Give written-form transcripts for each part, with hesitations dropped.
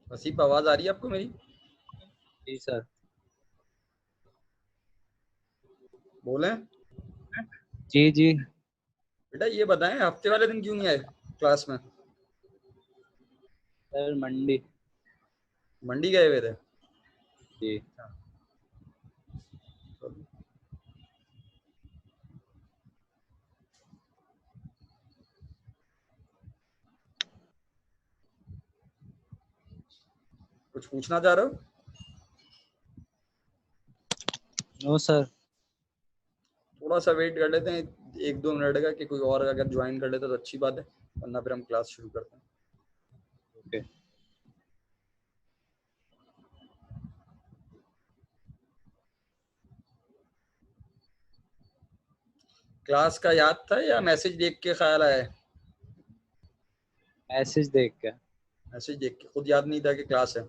वसीफ, आवाज आ रही है आपको मेरी? जी सर। बोले जी जी। बेटा, ये बताएं हफ्ते वाले दिन क्यों नहीं आए क्लास में? सर मंडी। मंडी गए हुए थे? जी। कुछ पूछना चाह रहे हो? No sir. थोड़ा सा वेट कर लेते हैं, 1-2 मिनट का, कि कोई और अगर ज्वाइन कर लेता तो अच्छी बात है, वरना फिर हम क्लास शुरू करते हैं। ओके। क्लास का याद था या मैसेज देख के ख्याल आया? मैसेज देख के। मैसेज देख के खुद याद नहीं था कि क्लास है?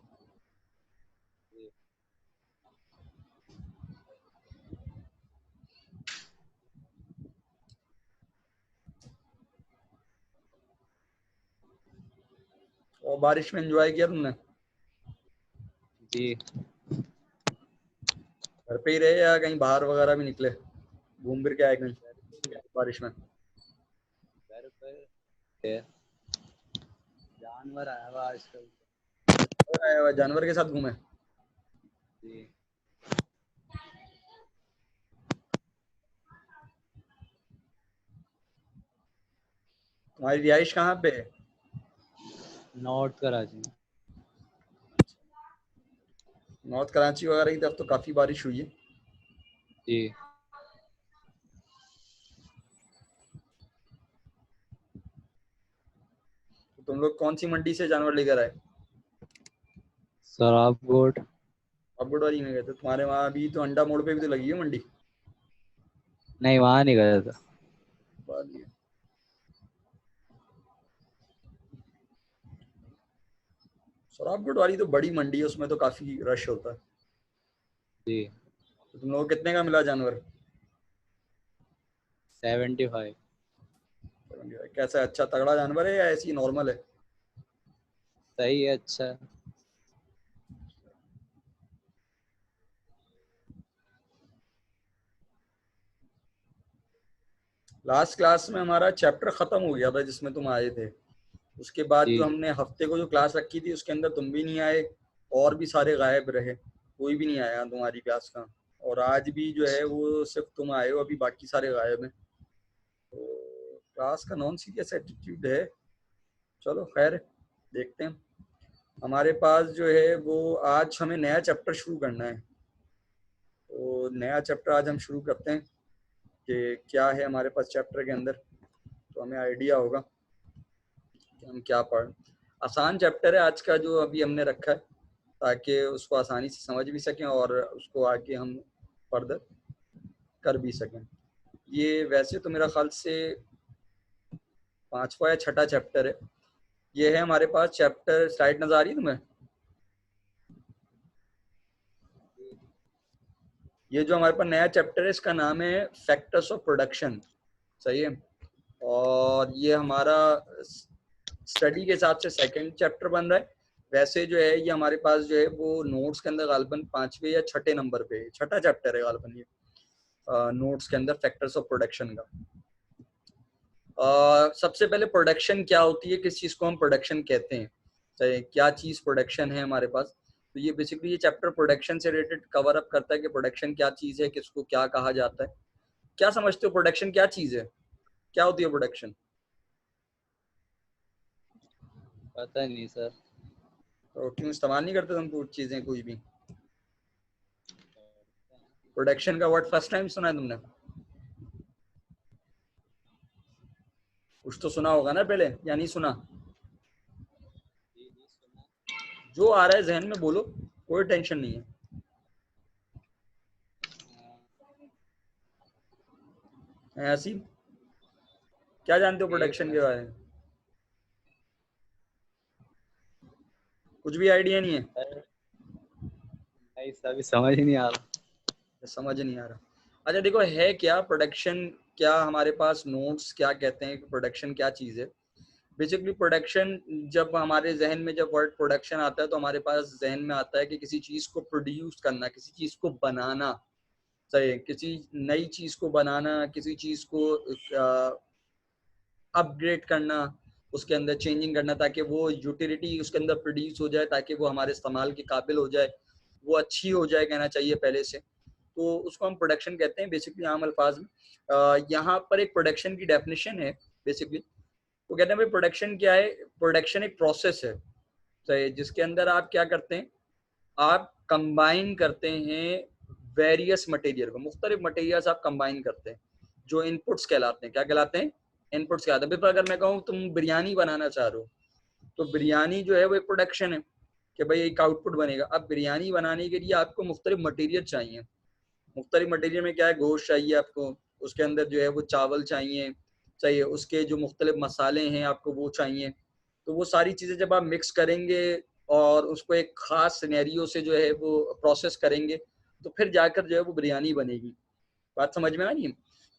और बारिश में एंजॉय किया तुमने? जी। घर पे ही रहे या कहीं बाहर वगैरह भी निकले, घूम फिर के आए कहीं बारिश में? घर पर थे। जानवर आया हुआ आजकल। और आया हुआ जानवर के साथ घूमे? जी। तुम्हारी रिहाइश कहाँ पे है? नॉर्थ कराची। नॉर्थ कराची वगैरह की तरफ तो काफी बारिश हुई है। जी। तो तुम लोग कौन सी मंडी से जानवर लेकर आए? शराब गोट। अबुडवारी में गए थे? तुम्हारे वहाँ अभी तो अंडा मोड़ पे भी तो लगी है मंडी। नहीं, वहां नहीं गया था। वाली है। सौराबगढ़ वाली तो बड़ी मंडी है, उसमें तो काफी रश होता है। जी। तो तुम लोगों को कितने का मिला जानवर? 75। कैसा है, अच्छा तगड़ा जानवर है या ऐसी ही नॉर्मल है? सही है, अच्छा है। लास्ट क्लास में हमारा चैप्टर खत्म हो गया था जिसमें तुम आए थे। उसके बाद जी। जो हमने हफ्ते को जो क्लास रखी थी उसके अंदर तुम भी नहीं आए, और भी सारे गायब रहे, कोई भी नहीं आया तुम्हारी क्लास का। और आज भी जो है वो सिर्फ तुम आए हो, अभी बाकी सारे गायब हैं। तो क्लास का नॉन सीरियस एटीट्यूड है। चलो खैर, देखते हैं। हमारे पास जो है वो आज हमें नया चैप्टर शुरू करना है, तो नया चैप्टर आज हम शुरू करते हैं कि क्या है हमारे पास चैप्टर के अंदर, तो हमें आइडिया होगा कि हम क्या पढ़। आसान चैप्टर है आज का जो अभी हमने रखा है, ताकि उसको आसानी से समझ भी सकें और उसको आगे हम फर्दर कर भी सकें। ये वैसे तो मेरा ख्याल से 5वां या 6ठा चैप्टर है। ये है हमारे पास चैप्टर, स्लाइड नजर आ रही है तुम्हें? ये जो हमारे पास नया चैप्टर है इसका नाम है फैक्टर्स ऑफ प्रोडक्शन, सही है। और ये हमारा स्टडी के हिसाब से सेकंड चैप्टर बन रहा है। वैसे जो है ये हमारे पास जो है वो नोट्स के अंदर गालबन 5वें या 6ठे नंबर पे, छठा चैप्टर है गालबन ये नोट्स के अंदर फैक्टर्स ऑफ प्रोडक्शन का। सबसे पहले प्रोडक्शन क्या होती है, किस चीज को हम प्रोडक्शन कहते हैं, चाहे क्या चीज प्रोडक्शन है हमारे पास। तो ये बेसिकली ये चैप्टर प्रोडक्शन से रिलेटेड कवर अप करता है कि प्रोडक्शन क्या चीज है, किसको क्या कहा जाता है। क्या समझते हो प्रोडक्शन क्या चीज है, क्या होती है प्रोडक्शन? पता नहीं सर। तो क्यों इस्तेमाल नहीं करते तुम कुछ चीजें कोई भी? प्रोडक्शन का वर्ड फर्स्ट टाइम सुना है तुमने? कुछ तो सुना होगा ना पहले, या नहीं सुना? जो आ रहा है जहन में बोलो, कोई टेंशन नहीं है। ऐसी क्या जानते हो एक प्रोडक्शन के मिनट बारे में? कुछ भी आइडिया नहीं है? सर, नहीं सर, अभी समझ ही नहीं आ रहा। समझ नहीं आ रहा। अच्छा देखो, है क्या प्रोडक्शन, क्या हमारे पास नोट्स क्या कहते हैं कि प्रोडक्शन क्या चीज है। बेसिकली प्रोडक्शन, जब हमारे जहन में जब वर्ड प्रोडक्शन आता है तो हमारे पास जहन में आता है कि किसी चीज को प्रोड्यूस करना, किसी चीज को बनाना, सही है, किसी नई चीज को बनाना, किसी चीज को अपग्रेड करना, उसके अंदर चेंजिंग करना ताकि वो यूटिलिटी उसके अंदर प्रोड्यूस हो जाए, ताकि वो हमारे इस्तेमाल के काबिल हो जाए, वो अच्छी हो जाए कहना चाहिए पहले से। तो उसको हम प्रोडक्शन कहते हैं बेसिकली आम अल्फाज में। यहाँ पर एक प्रोडक्शन की डेफिनेशन है बेसिकली। वो कहते हैं भाई प्रोडक्शन क्या है, प्रोडक्शन एक प्रोसेस है, सही, जिसके अंदर आप क्या करते हैं, आप कंबाइन करते हैं वेरियस मटेरियल को, मुख्तलिफ मटेरियल्स आप कंबाइन करते हैं जो इनपुट्स कहलाते हैं। क्या कहलाते हैं? इनपुट्स कहलाते हैं। अगर मैं कहूँ तुम बिरयानी बनाना चाह रहे हो, तो बिरयानी जो है वो एक प्रोडक्शन है कि भाई एक आउटपुट बनेगा। अब बिरयानी बनाने के लिए आपको मुख्तलिफ मटेरियल चाहिए। मुख्तलिफ मटेरियल में क्या है, गोश्त चाहिए आपको, उसके अंदर जो है वो चावल चाहिए, चाहिए उसके जो मुख्तलिफ मसाले हैं आपको वो चाहिए। तो वो सारी चीज़ें जब आप मिक्स करेंगे और उसको एक ख़ास सिनेरियो से जो है वो प्रोसेस करेंगे, तो फिर जाकर जो है वो बिरयानी बनेगी। बात समझ में आ रही है?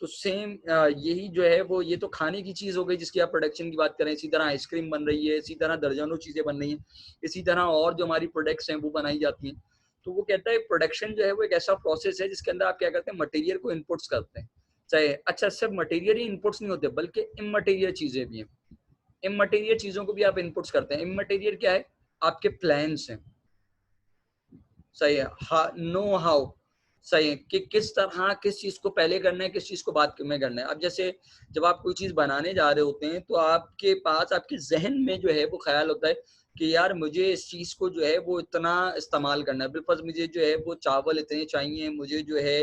तो सेम यही जो है वो, ये तो खाने की चीज़ हो गई जिसकी आप प्रोडक्शन की बात करें। इसी तरह आइसक्रीम बन रही है, इसी तरह दर्जनों चीज़ें बन रही हैं, इसी तरह और जो हमारी प्रोडक्ट्स हैं वो बनाई जाती हैं। तो वो कहता है प्रोडक्शन जो है वो एक ऐसा प्रोसेस है जिसके अंदर आप क्या करते हैं, मटेरियल को इनपुट्स करते हैं, चाहे अच्छा सिर्फ मटेरियल ही इनपुट्स नहीं होते बल्कि इमटेरियल चीज़ें भी हैं। इमटेरियल चीज़ों को भी आप इनपुट्स करते हैं। इमटेरियल क्या है? आपके प्लान्स हैं, सही है, नो हाउ, सही है, कि किस तरह किस चीज को पहले करना है, किस चीज को बाद में करना है। अब जैसे जब आप कोई चीज बनाने जा रहे होते हैं तो आपके पास आपके जहन में जो है वो ख्याल होता है कि यार मुझे इस चीज को जो है वो इतना इस्तेमाल करना है, बिल्कुल मुझे जो है वो चावल इतने चाहिए, मुझे जो है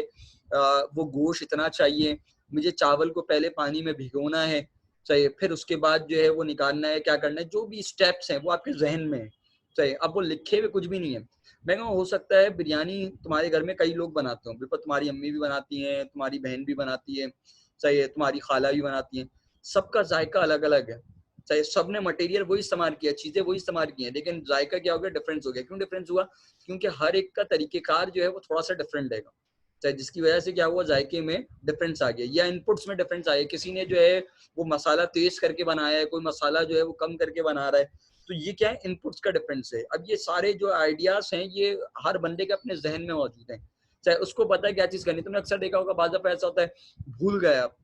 वो गोश्त इतना चाहिए, मुझे चावल को पहले पानी में भिगोना है, चाहिए, फिर उसके बाद जो है वो निकालना है, क्या करना है, जो भी स्टेप्स हैं वो आपके जहन में है, चाहिए। अब वो लिखे हुए कुछ भी नहीं है। मैं कहूँ हो सकता है बिरयानी तुम्हारे घर में कई लोग बनाते हो, बिल्कुल तुम्हारी अम्मी भी बनाती हैं, तुम्हारी बहन भी बनाती है, सही है, तुम्हारी खाला भी बनाती हैं, सबका जायका अलग अलग है, चाहे सब ने मटेरियल वही इस्तेमाल किया, चीजें वही इस्तेमाल की हैं, लेकिन जायका क्या हो गया, डिफरेंस हो गया। क्यों डिफरेंस हुआ? क्योंकि हर एक का तरीकेकार जो है वो थोड़ा सा डिफरेंट रहेगा, चाहे जिसकी वजह से क्या हुआ, जायके में डिफरेंस आ गया या इनपुट्स में डिफरेंस आ गया। किसी ने जो है वो मसाला तेज करके बनाया है, कोई मसाला जो है वो कम करके बना रहा है। तो ये क्या है, इनपुट्स का डिफरेंस है। अब ये सारे जो आइडियाज हैं ये हर बंदे के अपने जहन में मौजूद हैं, चाहे उसको पता है क्या चीज करनी। तुमने अक्सर देखा होगा बाज़ दफा ऐसा होता है, भूल गए आप,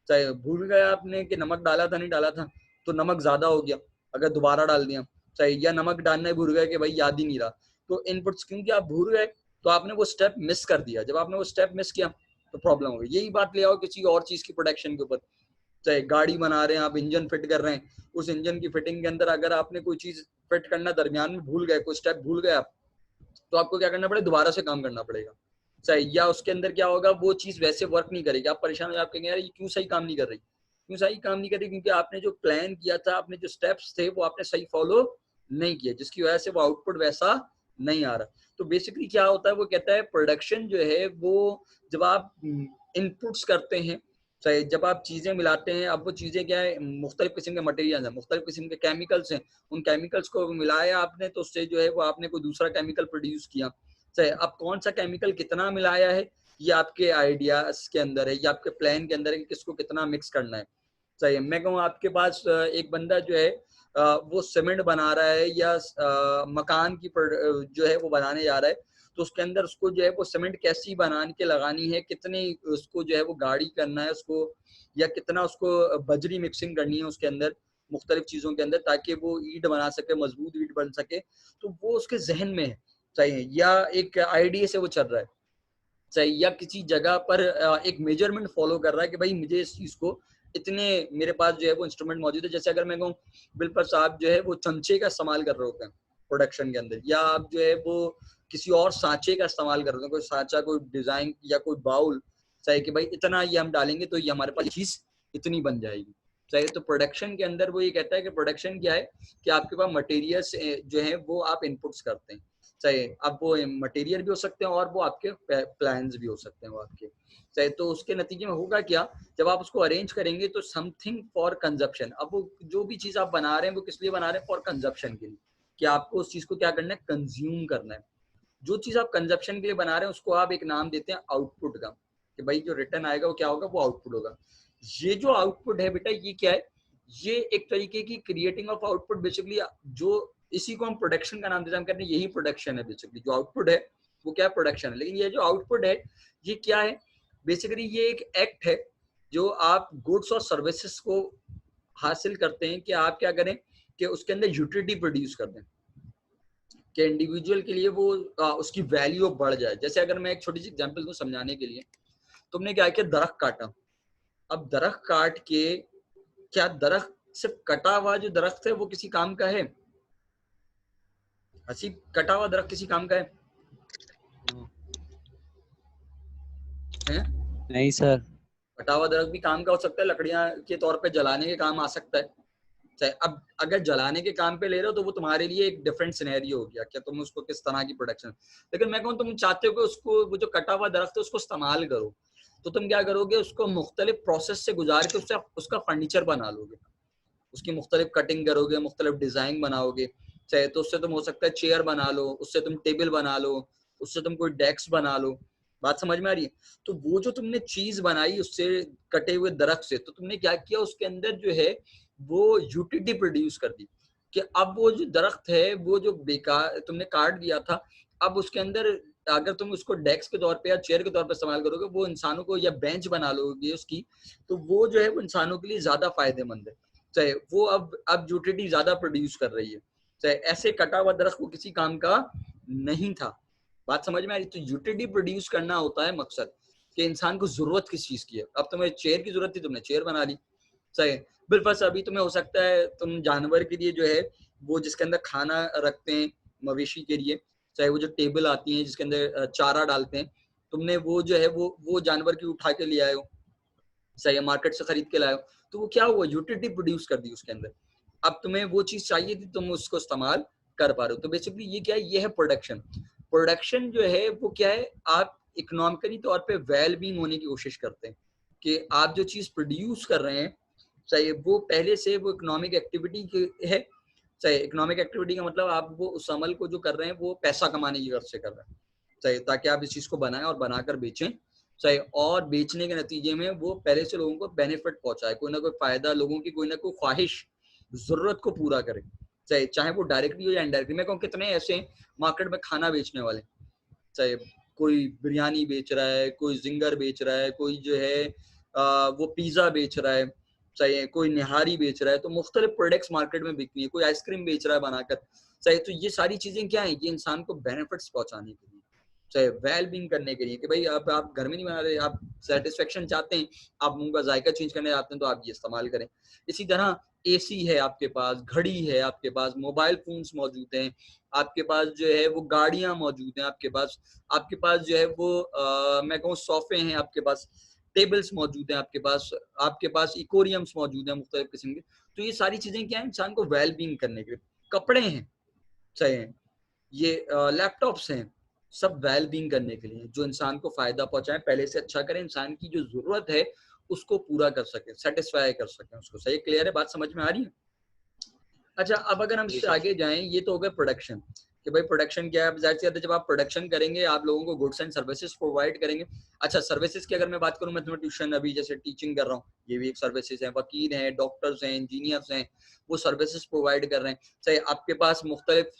चाहे भूल गया आपने कि नमक डाला था नहीं डाला था, तो नमक ज्यादा हो गया, अगर दोबारा डाल दिया, चाहे या नमक डालना भूल गए कि भाई याद ही नहीं रहा। तो इनपुट्स क्योंकि आप भूल गए तो आपने वो स्टेप मिस कर दिया। जब आपने वो स्टेप मिस किया तो प्रॉब्लम हो गई। यही बात ले आओ किसी और चीज की प्रोडक्शन के ऊपर, चाहे गाड़ी बना रहे हैं आप, इंजन फिट कर रहे हैं, उस इंजन की फिटिंग के अंदर अगर आपने कोई चीज फिट करना दरमियान में भूल गए, कोई स्टेप भूल गए आप, तो आपको क्या करना पड़ेगा, दोबारा से काम करना पड़ेगा, सही। या उसके अंदर क्या होगा, वो चीज वैसे वर्क नहीं करेगी, आप परेशान हो, आप कहेंगे यार ये क्यों सही काम नहीं कर रही, क्यों सही काम नहीं कर रही, क्योंकि आपने जो प्लान किया था, आपने जो स्टेप्स थे वो आपने सही फॉलो नहीं किया, जिसकी वजह से वो आउटपुट वैसा नहीं आ रहा। तो बेसिकली क्या होता है, वो कहता है प्रोडक्शन जो है वो जब आप इनपुट्स करते हैं, चाहे जब आप चीजें मिलाते हैं, अब वो चीजें क्या है, मुख्तलिफ किस्म के मटेरियल हैं, मुख्तलिफ किस्म के केमिकल्स हैं, उन केमिकल्स को मिलाया आपने तो उससे जो है वो आपने कोई दूसरा केमिकल प्रोड्यूस किया, चाहे अब कौन सा केमिकल कितना मिलाया है ये आपके आइडियाज के अंदर है, ये आपके प्लान के अंदर है कि किसको कितना मिक्स करना है। सही, मैं कहूँ आपके पास एक बंदा जो है वो सीमेंट बना रहा है या मकान की जो है वो बनाने जा रहा है, तो उसके अंदर उसको जो है वो सीमेंट कैसी बना के लगानी है, कितनी उसको जो है वो गाढ़ी करना है उसको, या कितना उसको बजरी मिक्सिंग करनी है उसके अंदर मुख्तलिफ चीजों के अंदर, ताकि वो ईंट बना सके, मजबूत ईंट बन सके। तो वो उसके जहन में है, चाहिए, या एक आइडिया से वो चल रहा है, चाहिए, या किसी जगह पर एक मेजरमेंट फॉलो कर रहा है कि भाई मुझे इस चीज को इतने, मेरे पास जो है वो इंस्ट्रूमेंट मौजूद है। जैसे अगर मैं कहूँ बिल्पर साहब जो है वो चमचे का इस्तेमाल कर रहे होते हैं प्रोडक्शन के अंदर, या आप जो है वो किसी और सांचे का इस्तेमाल कर रहे होते हैं, कोई सांचा, कोई डिजाइन या कोई बाउल, चाहे कि भाई इतना ये हम डालेंगे तो ये हमारे पास चीज इतनी बन जाएगी। चाहे तो प्रोडक्शन के अंदर वो ये कहता है कि प्रोडक्शन क्या है कि आपके पास मटेरियल्स जो है वो आप इनपुट्स करते हैं, चाहे अब वो मटेरियल भी हो सकते हैं और वो आपके प्लान्स भी हो सकते हैं वो आपके, चाहे तो उसके नतीजे में होगा क्या, जब आप उसको अरेंज करेंगे तो समथिंग फॉर कंजप्शन, अब वो जो भी चीज आप बना रहे हैं वो किस लिए बना रहे हैं, फॉर कंजप्शन के लिए, कि आपको उस चीज को क्या करना है, कंज्यूम करना है। जो चीज आप कंजप्शन के लिए बना रहे हैं उसको आप एक नाम देते हैं आउटपुट का, कि भाई जो रिटर्न आएगा वो क्या होगा, वो आउटपुट होगा। ये जो आउटपुट है बेटा ये क्या है, ये एक तरीके की क्रिएटिंग ऑफ आउटपुट बेसिकली, जो इसी को हम प्रोडक्शन का नाम देते हैं, हम कहते हैं यही प्रोडक्शन है बेसिकली। जो आउटपुट है वो क्या है, प्रोडक्शन है। लेकिन ये जो आउटपुट है ये क्या है, बेसिकली ये एक एक्ट है जो आप गुड्स और सर्विसेज को हासिल करते हैं, कि आप क्या करें कि उसके अंदर यूटिलिटी प्रोड्यूस कर दें, कि इंडिविजुअल के लिए वो उसकी वैल्यू बढ़ जाए। जैसे अगर मैं एक छोटी सी एग्जांपल दूं समझाने के लिए, तुमने क्या किया, दरख्त काटा। अब दरख्त काट के, क्या दरख्त सिर्फ कटा हुआ जो दरख्त है वो किसी काम का है? हसीब, कटा हुआ दरख्त किसी काम का है? हैं? नहीं सर। कटा हुआ दरख्त भी काम का हो सकता है, लकड़ियां के तौर पे जलाने के काम आ सकता है। चाहे अब अगर जलाने के काम पे ले रहे हो तो वो तुम्हारे लिए एक डिफरेंट सिनेरियो हो गया, क्या तुम उसको किस तरह की प्रोडक्शन। लेकिन मैं कहूँ तुम चाहते हो कि उसको, वो जो कटा हुआ दरख्त है उसको इस्तेमाल करो, तो तुम क्या करोगे, उसको मुख्तलिफ प्रोसेस से गुजार के उससे उसका फर्नीचर बना लोगे, उसकी मुख्तलिफ कटिंग करोगे, मुख्तलिफ डिजाइन बनाओगे। चाहे तो उससे तुम हो सकता है चेयर बना लो, उससे तुम टेबल बना लो, उससे तुम कोई डेस्क बना लो। बात समझ में आ रही है? तो वो जो तुमने चीज बनाई उससे, कटे हुए दरख्त से, तो तुमने क्या किया, उसके अंदर जो है वो यूटिलिटी प्रोड्यूस कर दी, कि अब वो जो दरख्त है वो जो बेकार तुमने काट दिया था, अब उसके अंदर अगर तुम उसको डेस्क के तौर पे या चेयर के तौर पे इस्तेमाल करोगे, वो इंसानों को, या बेंच बना लोगे उसकी, तो वो जो है वो इंसानों के लिए ज्यादा फायदेमंद है। चाहे वो अब यूटिलिटी ज्यादा प्रोड्यूस कर रही है, चाहे ऐसे कटा हुआ दरख्त वो किसी काम का नहीं था। बात समझ में आ रही? तो यूटिलिटी प्रोड्यूस करना होता है मकसद, कि इंसान को जरूरत किस चीज की है। अब तुम्हें चेयर की जरूरत थी, तुमने चेयर बना ली, सही। बिल्कुल, अभी तुम्हें हो सकता है तुम जानवर के लिए जो है वो जिसके अंदर खाना रखते हैं मवेशी के लिए, चाहे वो जो टेबल आती है जिसके अंदर चारा डालते हैं, तुमने वो जो है वो जानवर की उठा के ले आए हो, सही है, मार्केट से खरीद के लाए हो, तो वो क्या हुआ, यूटिलिटी प्रोड्यूस कर दी उसके अंदर। अब तुम्हें वो चीज चाहिए थी, तुम उसको इस्तेमाल कर पा रहे हो। तो बेसिकली ये क्या है, ये है प्रोडक्शन। प्रोडक्शन जो है वो क्या है, आप इकोनॉमिकली तौर पे वेल बीइंग होने की कोशिश करते हैं, कि आप जो चीज प्रोड्यूस कर रहे हैं, चाहे वो पहले से वो इकोनॉमिक एक्टिविटी है, चाहे इकोनॉमिक एक्टिविटी का मतलब आप वो उस अमल को जो कर रहे हैं वो पैसा कमाने की गर्ज से कर रहे हैं, चाहे ताकि आप इस चीज को बनाएं और बनाकर बेचें, चाहे और बेचने के नतीजे में वो पहले से लोगों को बेनिफिट पहुंचाए, कोई ना कोई फायदा, लोगों की कोई ना कोई ख्वाहिश, जरूरत को पूरा करे, चाहे चाहे वो डायरेक्टली हो या इनडायरेक्टली। मैं कहूँ कितने ऐसे मार्केट में खाना बेचने वाले, चाहे कोई बिरयानी बेच रहा है, कोई जिंगर बेच रहा है, कोई जो है वो पिज्जा बेच रहा है, चाहे कोई निहारी बेच रहा है, तो मुख्तलिफ प्रोडक्ट्स मार्केट में बिकनी है, कोई आइसक्रीम बेच रहा है बनाकर, चाहे, तो ये सारी चीजें क्या है, ये इंसान को बेनिफिट्स पहुंचाने के लिए, चाहे वेल बीइंग करने के लिए, कि भाई आप घर में नहीं बना रहे, आप सेटिस्फेक्शन चाहते हैं, आप मुंह का जायका चेंज करने चाहते हैं, तो आप ये इस्तेमाल करें। इसी तरह एसी है आपके पास, घड़ी है आपके पास, मोबाइल फोन्स मौजूद हैं आपके पास, जो है वो गाड़ियां मौजूद हैं आपके पास जो है वो मैं कहूँ सोफे हैं आपके पास, टेबल्स मौजूद हैं आपके पास इकोरियम्स मौजूद हैं मुख्तलिफ किस्म के। तो ये सारी चीजें क्या है, इंसान को वेल बीइंग करने के लिए। कपड़े हैं, चाहे ये लैपटॉप्स हैं, सब वेल बीइंग करने के लिए, जो इंसान को फायदा पहुंचाए, पहले से अच्छा करें, इंसान की जो जरूरत है उसको पूरा कर सके, सेटिस्फाई कर सके उसको। सही, क्लियर है, बात समझ में आ रही है? अच्छा, अब अगर हम जी इससे सर। आगे जाएं, ये तो हो गया प्रोडक्शन। कि भाई प्रोडक्शन क्या है। अब जाहिर सी बात है, जब आप प्रोडक्शन करेंगे आप लोगों को गुड्स एंड सर्विसेज प्रोवाइड करेंगे। अच्छा, सर्विसेज की अगर मैं बात करूं, मैं तुम्हें ट्यूशन अभी जैसे टीचिंग कर रहा हूँ, ये भी एक सर्विसेज है। वकील हैं, डॉक्टर्स हैं, इंजीनियर्स हैं, वो सर्विसेज प्रोवाइड कर रहे हैं। चाहे आपके पास मुख्तलिफ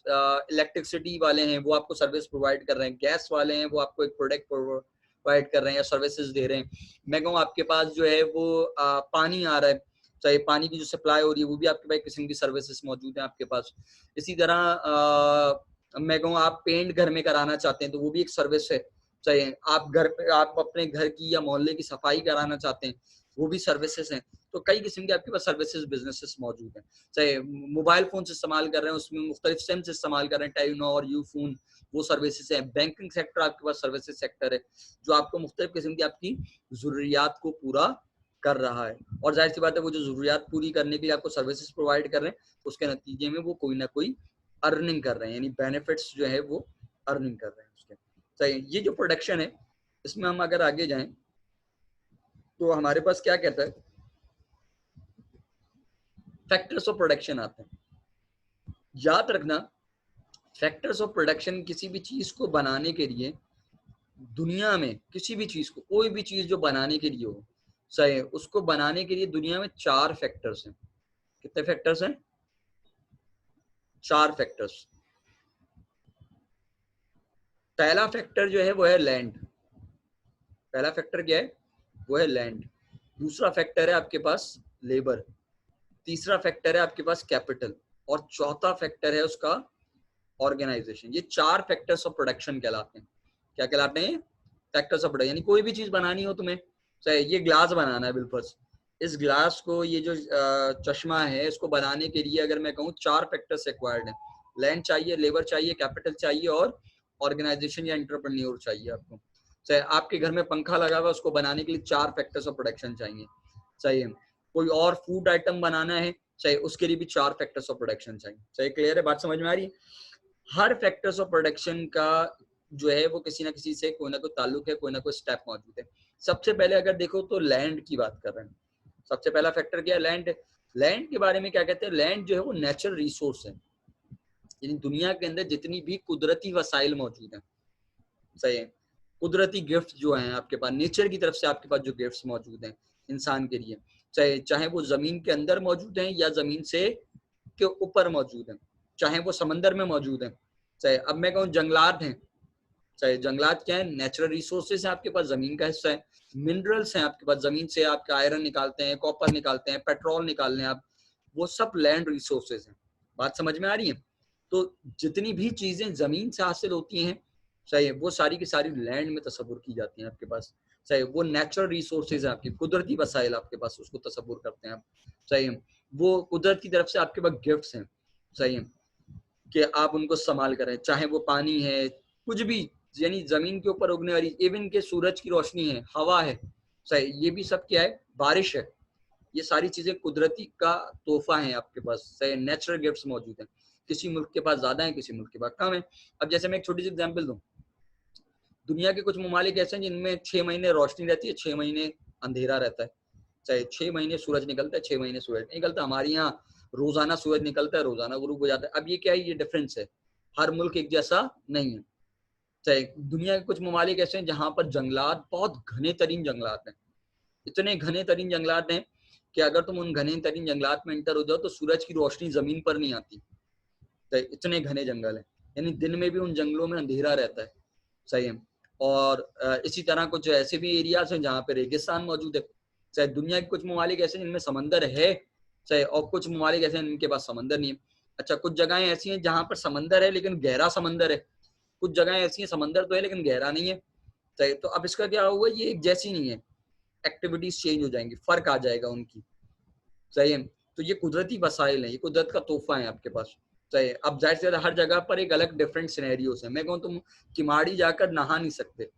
इलेक्ट्रिसिटी वाले हैं, वो आपको सर्विस प्रोवाइड कर रहे हैं। गैस वाले हैं, वो आपको एक प्रोडक्ट प्रोवाइड कर रहे हैं या सर्विसेज दे रहे हैं। मैं कहूँ आपके पास जो है वो पानी आ रहा है, चाहे पानी की जो सप्लाई हो रही है, वो भी आपके पास किस्म की सर्विसेज मौजूद है आपके पास। इसी तरह मैं कहूँ आप पेंट घर में कराना चाहते हैं तो वो भी एक सर्विस है। चाहे आप घर पे आप अपने घर की या मोहल्ले की सफाई कराना चाहते हैं, वो भी सर्विसेज हैं। तो कई किस्म के आपके पास सर्विसेज बिजनेसेस मौजूद हैं। चाहे मोबाइल फोन से इस्तेमाल कर रहे हैं, उसमें मुख्तलिफ सिम्स इस्तेमाल कर रहे हैं, टेलीनॉर, यू फोन, वो सर्विसेज है। बैंकिंग सेक्टर आपके पास सर्विसेज सेक्टर है, जो आपको मुख्तलिफ किस्म की आपकी जरूरियात को पूरा कर रहा है। और जाहिर सी बात है, वो जो जरूरियात पूरी करने के लिए आपको सर्विसेज प्रोवाइड कर रहे हैं, उसके नतीजे में वो कोई ना कोई अर्निंग कर रहे हैं, यानी बेनिफिट्स जो है वो अर्निंग कर रहे हैं उसके। सही, ये जो प्रोडक्शन है, इसमें हम अगर आगे जाएं तो हमारे पास क्या कहता है, फैक्टर्स ऑफ प्रोडक्शन आते हैं। याद रखना, फैक्टर्स ऑफ प्रोडक्शन किसी भी चीज को बनाने के लिए, दुनिया में किसी भी चीज को, कोई भी चीज जो बनाने के लिए हो, सही, उसको बनाने के लिए दुनिया में 4 फैक्टर्स हैं। कितने फैक्टर्स हैं? 4 फैक्टर्स। पहला फैक्टर जो है वो है लैंड। पहला फैक्टर क्या है? वो है लैंड। दूसरा फैक्टर है आपके पास लेबर। तीसरा फैक्टर है आपके पास कैपिटल। और चौथा फैक्टर है उसका ऑर्गेनाइजेशन। ये 4 फैक्टर्स ऑफ प्रोडक्शन कहलाते हैं। क्या कहलाते हैं? Factors of production. यानी कोई भी चीज बनानी हो तुम्हें, चाहे ये ग्लास बनाना है, बिल्कुल इस ग्लास को, ये जो चश्मा है, इसको बनाने के लिए अगर मैं कहूँ 4 फैक्टर्स रिक्वायर्ड है। लैंड चाहिए, लेबर चाहिए, कैपिटल चाहिए और ऑर्गेनाइजेशन या एंटरप्रेन्योर चाहिए आपको। चाहे आपके घर में पंखा लगा हुआ, उसको बनाने के लिए 4 फैक्टर्स ऑफ प्रोडक्शन चाहिए। कोई और फूड आइटम बनाना है, चाहे उसके लिए भी 4 फैक्टर्स ऑफ प्रोडक्शन चाहिए। क्लियर है? बात समझ में आ रही है? हर फैक्टर्स ऑफ प्रोडक्शन का जो है वो किसी ना किसी से कोई ना कोई ताल्लुक है, कोई ना कोई स्टेप मौजूद है। सबसे पहले अगर देखो तो लैंड की बात कर रहे हैं। सबसे पहला फैक्टर क्या है? लैंड। लैंड के बारे में क्या कहते हैं? लैंड जो है वो नेचुरल रिसोर्स है, यानी दुनिया के अंदर जितनी भी कुदरती वसाइल मौजूद हैं, सही है, कुदरती गिफ्ट जो हैं आपके पास, नेचर की तरफ से आपके पास जो गिफ्ट्स मौजूद हैं इंसान के लिए, चाहे वो जमीन के अंदर मौजूद हैं या जमीन से के ऊपर मौजूद हैं, चाहे वो समंदर में मौजूद हैं, चाहे अब मैं कहूँ जंगलात हैं, चाहे जंगलात क्या है? नेचुरल रिसोर्सेज है आपके पास, जमीन का हिस्सा है। मिनरल्स हैं आपके पास, जमीन से आपके आयरन निकालते हैं, कॉपर निकालते हैं, पेट्रोल निकाल लें आप, वो सब लैंड रिसोर्सेज हैं। बात समझ में आ रही है? तो जितनी भी चीजें जमीन से हासिल होती हैं, चाहे वो सारी की सारी लैंड में तस्वुर की जाती हैं आपके पास। चाहे वो नेचुरल रिसोर्सेज है आपकी, कुदरती वसाइल आपके पास, उसको तस्वुर करते हैं आप। चाहे वो कुदरत की तरफ से आपके पास गिफ्ट्स हैं, सही, कि आप उनको संभाल करें। चाहे वो पानी है, कुछ भी, यानी जमीन के ऊपर उगने वाली, इवन के सूरज की रोशनी है, हवा है, सही, ये भी सब क्या है? बारिश है। ये सारी चीजें कुदरती का तोहफा है आपके पास, सही, नेचुरल गिफ्ट्स मौजूद हैं। किसी मुल्क के पास ज्यादा है, किसी मुल्क के पास कम है। अब जैसे मैं एक छोटी सी एग्जांपल दूं, दुनिया के कुछ ममालिक ऐसे हैं जिनमें 6 महीने रोशनी रहती है, 6 महीने अंधेरा रहता है। चाहे 6 महीने सूरज निकलता है, 6 महीने सूरज नहीं निकलता। हमारे यहाँ रोजाना सूरज निकलता है, रोजाना गुरूब हो जाता है। अब ये क्या है? ये डिफरेंस है, हर मुल्क एक जैसा नहीं है। चाहे दुनिया के कुछ ममालिक ऐसे हैं जहां पर जंगलात, बहुत घने तरीन जंगलात हैं, इतने घने तरीन जंगलात हैं कि अगर तुम उन घने तरीन जंगलात में एंटर हो जाओ तो सूरज की रोशनी जमीन पर नहीं आती। इतने घने जंगल है, यानी दिन में भी उन जंगलों में अंधेरा रहता है, सही है। और इसी तरह कुछ ऐसे भी एरियाज हैं जहाँ पे रेगिस्तान मौजूद है। चाहे दुनिया के कुछ ममालिक ऐसे जिनमें समंदर है, चाहे, और कुछ ममालिक ऐसे जिनके पास समंदर नहीं है। अच्छा, कुछ जगहें ऐसी हैं जहाँ पर समंदर है लेकिन गहरा समंदर है, कुछ जगहें ऐसी हैं समंदर तो है लेकिन गहरा नहीं है। सही, तो अब इसका क्या हुआ? ये एक जैसी नहीं है, एक्टिविटीज चेंज हो जाएंगी, फर्क आ जाएगा उनकी, सही है। तो ये कुदरती वसाइल है, ये कुदरत का तोहफा है आपके पास, सही। अब जाहिर से हर जगह पर एक अलग डिफरेंट सिनेरियोस है। मैं कहूँ तुम किमाड़ी जाकर नहा नहीं सकते।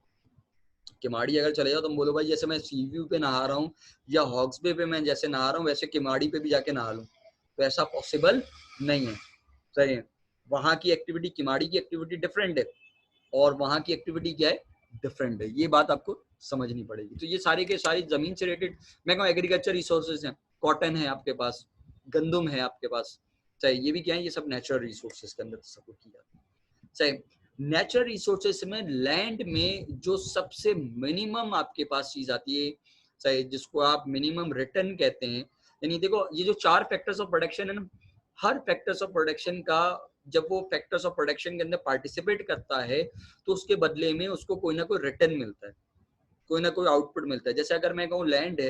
किमाड़ी अगर चले जाओ तुम बोलो भाई जैसे मैं सी व्यू पे नहा रहा हूँ या हॉक्स बे पे मैं जैसे नहा रहा हूँ वैसे किमाड़ी पे भी जाके नहा लूँ, तो ऐसा पॉसिबल नहीं है, सही है। वहाँ की एक्टिविटी, किमाड़ी की एक्टिविटी डिफरेंट है और वहाँ की एक्टिविटी क्या है? डिफरेंट है। ये बात आपको समझनी पड़ेगी। तो ये सारे के सारी जमीन से रिलेटेड, मैं कहूँ एग्रीकल्चर रिसोर्सेज हैं, कॉटन है आपके पास, गंदम है आपके पास, चाहे ये भी क्या है? ये सब नेचुरल रिसोर्सेज के अंदर तस्वीर की जाती है। सही। नेचुरल रिसोर्सेस में लैंड में जो सबसे मिनिमम आपके पास चीज आती है, सही, जिसको आप मिनिमम रिटर्न कहते हैं, यानी देखो ये जो 4 फैक्टर्स ऑफ प्रोडक्शन है ना, हर फैक्टर्स ऑफ प्रोडक्शन का जब वो फैक्टर्स ऑफ प्रोडक्शन के अंदर पार्टिसिपेट करता है तो उसके बदले में उसको कोई ना कोई रिटर्न मिलता है, कोई ना कोई आउटपुट मिलता है। जैसे अगर मैं कहूँ लैंड है,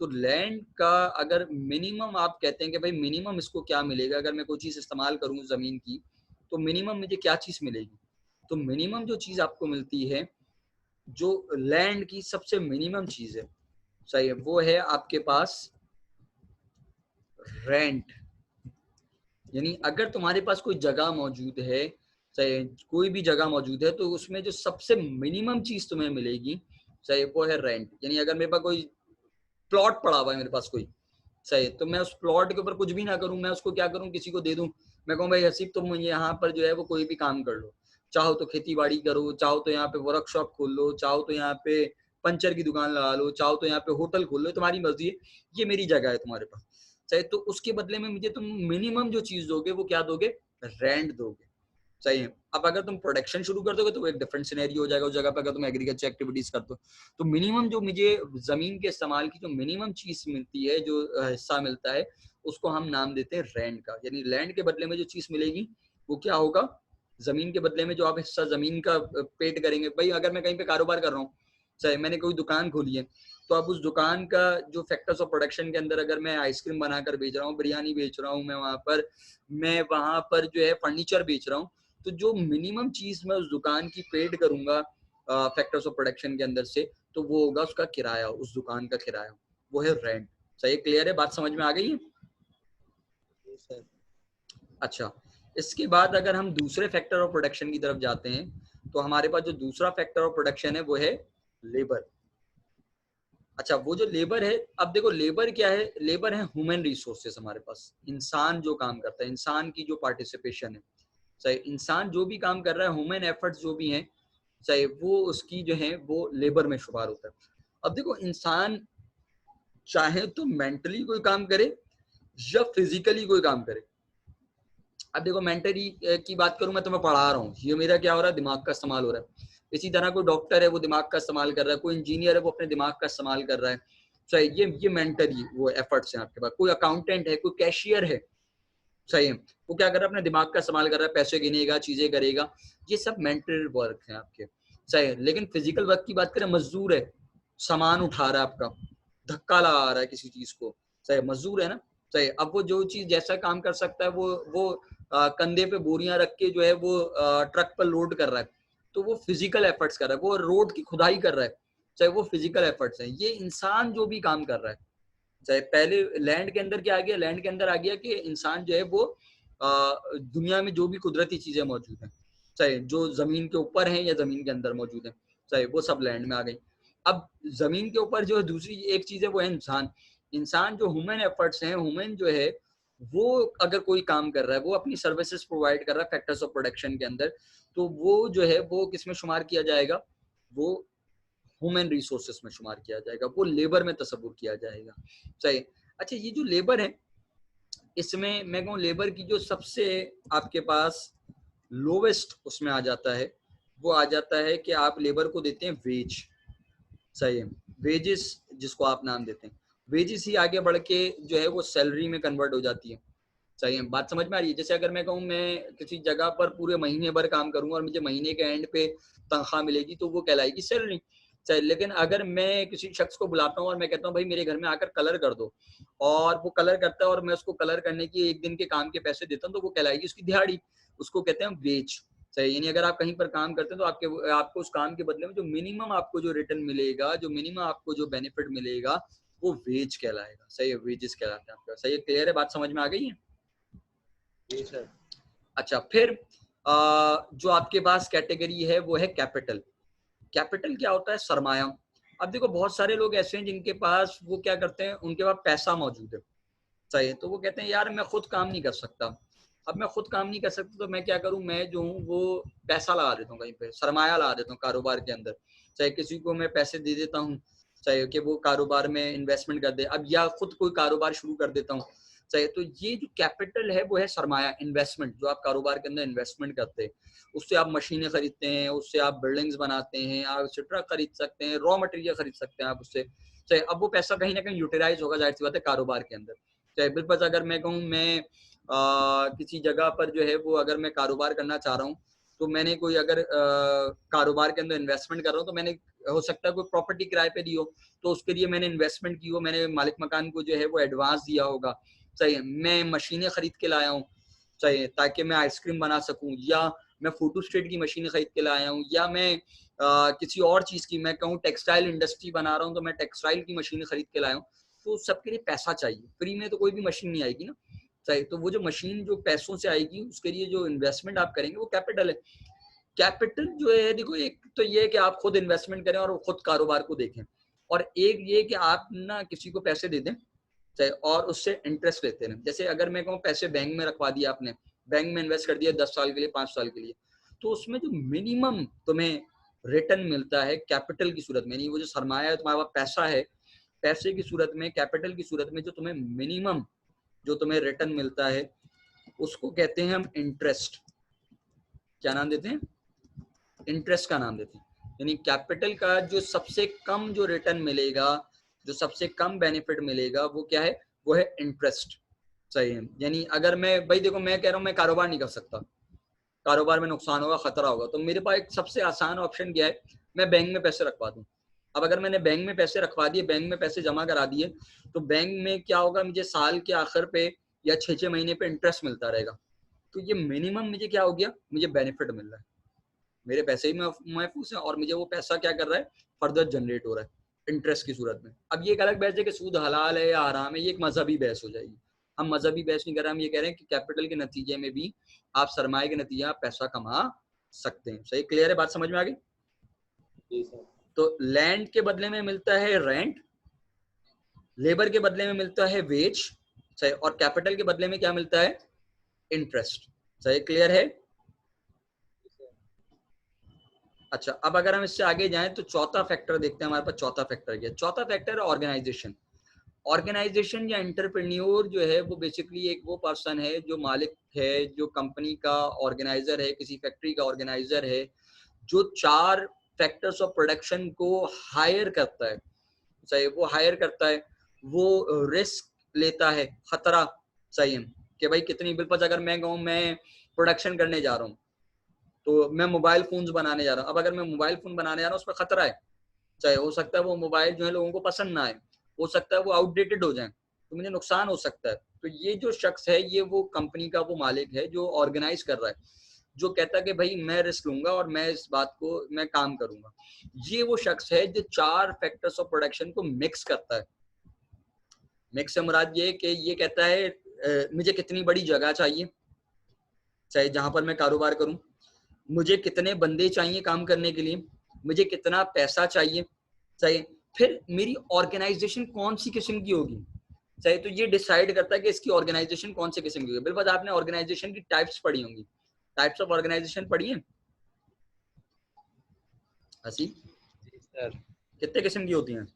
तो लैंड का अगर मिनिमम आप कहते हैं कि भाई मिनिमम इसको क्या मिलेगा, अगर मैं कोई चीज इस्तेमाल करूँ जमीन की तो मिनिमम मुझे क्या चीज मिलेगी, तो मिनिमम जो चीज आपको मिलती है, जो लैंड की सबसे मिनिमम चीज है, सही है, वो है आपके पास रेंट। यानी अगर तुम्हारे पास कोई जगह मौजूद है, चाहे कोई भी जगह मौजूद है, तो उसमें जो सबसे मिनिमम चीज तुम्हें मिलेगी, चाहे वो है रेंट। यानी अगर मेरे पास कोई प्लॉट पड़ा हुआ है, मेरे पास कोई, सही, तो मैं उस प्लॉट के ऊपर कुछ भी ना करूं, मैं उसको क्या करूं, किसी को दे दूं। मैं कहूं भाई हसीब तुम यहाँ पर जो है वो कोई भी काम कर लो, चाहो तो खेती बाड़ी करो, चाहो तो यहाँ पे वर्कशॉप खोल लो, चाहो तो यहाँ पे पंचर की दुकान लगा लो, चाहो तो यहाँ पे होटल खोल लो, तुम्हारी मर्जी है, ये मेरी जगह है तुम्हारे पास, चाहे, तो उसके बदले में मुझे तुम मिनिमम जो चीज दोगे वो क्या दोगे, रेंट दोगे। सही है। अब अगर तुम प्रोडक्शन शुरू कर दोगे तो एक डिफरेंट सिनेरियो हो जाएगा उस जगह पर, अगर तुम एग्रीकल्चर एक्टिविटीज करते हो तो मिनिमम जो मुझे जमीन के इस्तेमाल की जो मिनिमम चीज मिलती है, जो हिस्सा मिलता है, उसको हम नाम देते हैं रेंट का। यानी लैंड के बदले में जो चीज मिलेगी वो क्या होगा, जमीन के बदले में जो आप हिस्सा जमीन का पेड करेंगे। भाई अगर मैं कहीं पे कारोबार कर रहा हूँ, चाहे मैंने कोई दुकान खोली है, तो अब उस दुकान का जो फैक्टर्स ऑफ प्रोडक्शन के अंदर अगर मैं आइसक्रीम बनाकर बेच रहा हूँ, बिरयानी बेच रहा हूँ, मैं वहां पर जो है फर्नीचर बेच रहा हूँ, तो जो मिनिमम चीज मैं उस दुकान की पेड करूंगा फैक्टर्स ऑफ प्रोडक्शन के अंदर से, तो वो होगा उसका किराया, उस दुकान का किराया, वो है रेंट। सही, क्लियर है, बात समझ में आ गई है? सर। अच्छा, इसके बाद अगर हम दूसरे फैक्टर ऑफ प्रोडक्शन की तरफ जाते हैं, तो हमारे पास जो दूसरा फैक्टर ऑफ प्रोडक्शन है वो है लेबर। अच्छा, वो जो लेबर है, अब देखो लेबर क्या है, लेबर है ह्यूमन रिसोर्सेस, हमारे पास इंसान जो काम करता है, इंसान की जो पार्टिसिपेशन है, सही, इंसान जो भी काम कर रहा है, ह्यूमन एफर्ट्स जो भी हैं, चाहे वो उसकी जो है वो लेबर में शुमार होता है। अब देखो इंसान चाहे तो मेंटली कोई काम करे या फिजिकली कोई काम करे। अब देखो मेंटली की बात करूं, मैं तुम्हें पढ़ा रहा हूँ, ये मेरा क्या हो रहा है, दिमाग का इस्तेमाल हो रहा है। इसी तरह कोई डॉक्टर है वो दिमाग का इस्तेमाल कर रहा है, कोई इंजीनियर है वो अपने दिमाग का इस्तेमाल कर रहा है, सही, ये मेंटली वो एफर्ट्स हैं आपके पास। कोई अकाउंटेंट है, कोई कैशियर है, सही है, वो क्या कर रहा है, अपने दिमाग का इस्तेमाल कर रहा है, पैसे गिनेगा, चीजें करेगा, ये सब मेंटल वर्क है आपके, सही है। लेकिन फिजिकल वर्क की बात करें, मजदूर है, सामान उठा रहा है आपका, धक्का लगा रहा है किसी चीज को, सही, मजदूर है ना, सही। अब वो जो चीज जैसा काम कर सकता है, वो कंधे पे बोरियां रख के जो है वो ट्रक पर लोड कर रहा है, तो वो फिजिकल एफर्ट्स कर रहा है, वो रोड की खुदाई कर रहा है, चाहे वो फिजिकल एफर्ट्स है। ये इंसान जो भी काम कर रहा है, चाहे पहले लैंड के अंदर क्या आ गया, लैंड के अंदर आ गया कि इंसान जो है वो दुनिया में जो भी कुदरती चीजें मौजूद हैं, चाहे जो जमीन के ऊपर हैं या जमीन के अंदर मौजूद हैं, चाहे वो सब लैंड में आ गई। अब जमीन के ऊपर जो दूसरी एक चीज है वो है इंसान। इंसान जो ह्यूमन एफर्ट्स हैं, ह्यूमन जो है वो अगर कोई काम कर रहा है, वो अपनी सर्विसेज प्रोवाइड कर रहा है फैक्टर्स ऑफ प्रोडक्शन के अंदर, तो वो जो है वो किस में शुमार किया जाएगा, वो ह्यूमन रिसोर्सेस में शुमार किया जाएगा, वो लेबर में तस्वुर किया जाएगा, सही। अच्छा, ये जो लेबर है, इसमें मैं कहूँ लेबर की जो सबसे आपके पास लोवेस्ट उसमें आ जाता है, वो आ जाता है कि आप लेबर को देते हैं वेज, सही है, वेजेस जिसको आप नाम देते हैं, वेजेस ही आगे बढ़ के जो है वो सैलरी में कन्वर्ट हो जाती है, सही है, बात समझ में आ रही है? जैसे अगर मैं कहूँ मैं किसी जगह पर पूरे महीने भर काम करूंगा और मुझे महीने के एंड पे तनख्वाह मिलेगी, तो वो कहलाएगी सैलरी, सही। लेकिन अगर मैं किसी शख्स को बुलाता हूँ और मैं कहता हूँ भाई मेरे घर में आकर कलर कर दो, और वो कलर करता है और मैं उसको कलर करने की एक दिन के काम के पैसे देता हूँ, तो वो कहलाएगी उसकी दिहाड़ी, उसको कहते हैं वेज, सही। यानी अगर आप कहीं पर काम करते हैं तो आपको उस काम के बदले में जो मिनिमम आपको जो रिटर्न मिलेगा, जो मिनिमम आपको जो बेनिफिट मिलेगा, वो वेज कहलाएगा, सही है, वेजेस कहलाते हैं आपका, सही है, क्लियर है, बात समझ में आ गई है? जी सर। अच्छा, फिर जो आपके पास कैटेगरी है वो है कैपिटल। कैपिटल क्या होता है, सरमाया। अब देखो बहुत सारे लोग ऐसे हैं जिनके पास वो क्या करते हैं, उनके पास पैसा मौजूद है, सही है, तो वो कहते हैं यार मैं खुद काम नहीं कर सकता, अब मैं खुद काम नहीं कर सकता तो मैं क्या करूं, मैं जो हूँ वो पैसा लगा देता हूँ कहीं पे, सरमाया लगा देता हूँ कारोबार के अंदर, चाहे किसी को मैं पैसे दे देता हूँ, चाहे कि वो कारोबार में इन्वेस्टमेंट कर दे, अब या खुद कोई कारोबार शुरू कर देता हूँ, सही। तो ये जो कैपिटल है वो है सरमाया, इन्वेस्टमेंट, जो आप कारोबार के अंदर इन्वेस्टमेंट करते हैं। उससे आप मशीनें खरीदते हैं, उससे आप बिल्डिंग्स बनाते हैं, आप उससे ट्रक खरीद सकते हैं, रॉ मटेरियल खरीद सकते हैं आप उससे। सही। अब वो पैसा कहीं ना कहीं यूटिलाइज होगा, जाहिर सी बात है, कारोबार के अंदर। चाहे बिल्कुल, अगर मैं कहूँ मैं किसी जगह पर जो है वो अगर मैं कारोबार करना चाह रहा हूँ, तो मैंने कोई अगर कारोबार के अंदर इन्वेस्टमेंट कर रहा हूँ, तो मैंने हो सकता है कोई प्रॉपर्टी किराए पे दी हो, तो उसके लिए मैंने इन्वेस्टमेंट की हो, मैंने मालिक मकान को जो है वो एडवांस दिया होगा। सही है। मैं मशीनें खरीद के लाया हूँ, सही है, ताकि मैं आइसक्रीम बना सकूं, या मैं फोटो स्टेट की मशीनें खरीद के लाया हूँ, या मैं किसी और चीज की, मैं कहूँ टेक्सटाइल इंडस्ट्री बना रहा हूँ तो मैं टेक्सटाइल की मशीनें खरीद के लाया हूँ। तो सबके लिए पैसा चाहिए, फ्री में तो कोई भी मशीन नहीं आएगी ना। सही। तो वो जो मशीन जो पैसों से आएगी, उसके लिए जो इन्वेस्टमेंट आप करेंगे वो कैपिटल है। कैपिटल जो है, देखो, एक तो ये है कि आप खुद इन्वेस्टमेंट करें और खुद कारोबार को देखें, और एक ये कि आप ना किसी को पैसे दे दें, चाहे, और उससे इंटरेस्ट लेते हैं। जैसे अगर मैं कहूँ पैसे बैंक में रखवा दिया आपने, बैंक में इन्वेस्ट कर दिया 10 साल के लिए, 5 साल के लिए, तो उसमें जो मिनिमम तुम्हें रिटर्न मिलता है कैपिटल की सूरत में, नहीं वो जो सरमाया है, तुम्हारे पास पैसा है, पैसे की सूरत में, कैपिटल की सूरत में जो तुम्हें मिनिमम जो तुम्हें रिटर्न मिलता है, उसको कहते हैं हम इंटरेस्ट। क्या नाम देते हैं? इंटरेस्ट का नाम देते हैं। यानी कैपिटल का जो सबसे कम जो रिटर्न मिलेगा, जो सबसे कम बेनिफिट मिलेगा, वो क्या है? वो है इंटरेस्ट। सही है। यानी अगर मैं, भाई देखो, मैं कह रहा हूँ मैं कारोबार नहीं कर सकता, कारोबार में नुकसान होगा, खतरा होगा, तो मेरे पास एक सबसे आसान ऑप्शन क्या है? मैं बैंक में पैसे रखवा दूं। अब अगर मैंने बैंक में पैसे रखवा दिए, बैंक में पैसे जमा करा दिए, तो बैंक में क्या होगा? मुझे साल के आखिर पे या 6-6 महीने पे इंटरेस्ट मिलता रहेगा। तो ये मिनिमम मुझे क्या हो गया? मुझे बेनिफिट मिल रहा है, मेरे पैसे ही महफूज है, और मुझे वो पैसा क्या कर रहा है? फर्दर जनरेट हो रहा है इंटरेस्ट की सूरत में। अब ये एक अलग बहस है कि सूद हलाल है या हराम है, ये एक मजहबी बहस हो जाएगी। हम मजहबी बहस नहीं कर रहे, हम ये कह रहे हैं कि कैपिटल के नतीजे में भी आप, सरमाए के नतीजे आप पैसा कमा सकते हैं। सही, क्लियर है? बात समझ में आ गई? तो लैंड के बदले में मिलता है रेंट, लेबर के बदले में मिलता है वेज, सही, और कैपिटल के बदले में क्या मिलता है? इंटरेस्ट। सही, क्लियर है? अच्छा, अब अगर हम इससे आगे जाएं तो चौथा फैक्टर देखते हैं, हमारे पास चौथा फैक्टर क्या है? चौथा फैक्टर है ऑर्गेनाइजेशन। ऑर्गेनाइजेशन या एंटरप्रेन्योर जो है वो बेसिकली एक वो पर्सन है जो मालिक है, जो कंपनी का ऑर्गेनाइजर है, किसी फैक्ट्री का ऑर्गेनाइजर है, जो 4 फैक्टर्स ऑफ प्रोडक्शन को हायर करता है। सही, वो हायर करता है, वो रिस्क लेता है, खतरा। सही है कि भाई कितनी बिल्कुल, अगर मैं कहूँ मैं प्रोडक्शन करने जा रहा हूँ, तो मैं मोबाइल फोन्स बनाने जा रहा हूँ। अब अगर मैं मोबाइल फोन बनाने जा रहा हूँ, उसमें खतरा है, चाहे हो सकता है वो मोबाइल जो है लोगों को पसंद ना आए, हो सकता है वो आउटडेटेड हो जाए, तो मुझे नुकसान हो सकता है। तो ये जो शख्स है, ये वो कंपनी का वो मालिक है जो ऑर्गेनाइज कर रहा है, जो कहता है कि भाई मैं रिस्क लूंगा और मैं इस बात को मैं काम करूंगा। ये वो शख्स है जो 4 फैक्टर्स ऑफ प्रोडक्शन को मिक्स करता है। मिक्स से मुराद ये कि ये कहता है मुझे कितनी बड़ी जगह चाहिए, चाहे जहां पर मैं कारोबार करूं, मुझे कितने बंदे चाहिए काम करने के लिए, मुझे कितना पैसा चाहिए, सही, फिर मेरी ऑर्गेनाइजेशन कौन सी किस्म की होगी, सही। तो ये डिसाइड करता है कि इसकी ऑर्गेनाइजेशन कौन सी किस्म की होगी। बिल्कुल, आपने ऑर्गेनाइजेशन की टाइप्स पढ़ी होंगी, टाइप्स ऑफ ऑर्गेनाइजेशन पढ़ी है? हसी, सर कितने किस्म की होती हैं?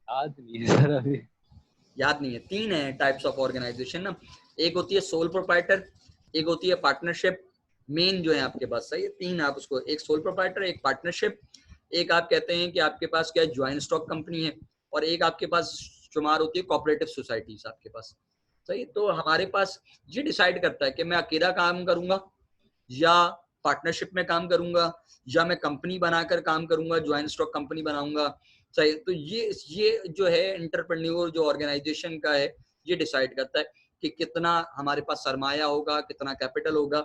याद नहीं है सर अभी। याद नहीं है? 3 है टाइप्स ऑफ ऑर्गेनाइजेशन ना। एक होती है सोल प्रोप्राइटर, एक होती है पार्टनरशिप, मेन जो है आपके पास, सही है। 3 आप उसको, एक सोल प्रोप्राइटर, एक पार्टनरशिप, एक आप कहते हैं कि आपके पास क्या ज्वाइंट स्टॉक कंपनी है, और एक आपके पास शुमार होती है कोऑपरेटिव सोसाइटीज आपके पास, सही। तो हमारे पास ये डिसाइड करता है कि मैं अकेला काम करूंगा, या पार्टनरशिप में काम करूंगा, या मैं कंपनी बनाकर काम करूंगा, ज्वाइंट स्टॉक कंपनी बनाऊंगा, सही। तो ये जो है एंटरप्रेन्योर जो ऑर्गेनाइजेशन का है, ये डिसाइड करता है कि कितना हमारे पास सरमाया होगा, कितना कैपिटल होगा,